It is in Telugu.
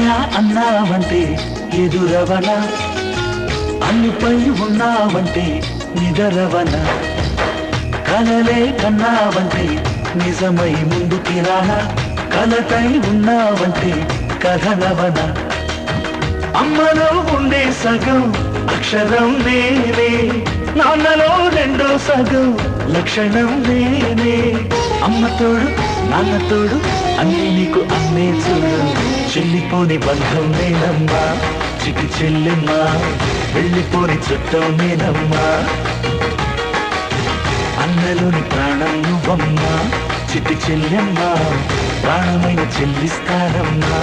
అన్నయ్య అన్నావంటే ఎదురవన, అన్నిపై ఉన్నావంటే నిదరవన, కలలే కన్నావంటే నిజమై ముందుకి రానా, కలతై ఉన్నావంటే కథలవన. అమ్మలో ఉండే సగం అక్షరం నేనే, నాన్నలో రెండో సగం లక్షణం నేనే. అమ్మ తోడు నాన్న తోడు అన్నీ నీకు అన్నే చూడు, చెల్లిపోని బంధం నేనమ్మా చిటి చెల్లెమ్మా, వెళ్ళిపోని చుట్టం నేనమ్మా. అన్నలోని ప్రాణం నువ్వమ్మా చిటి చెల్లెమ్మా, ప్రాణమైన చెల్లిస్తానమ్మా.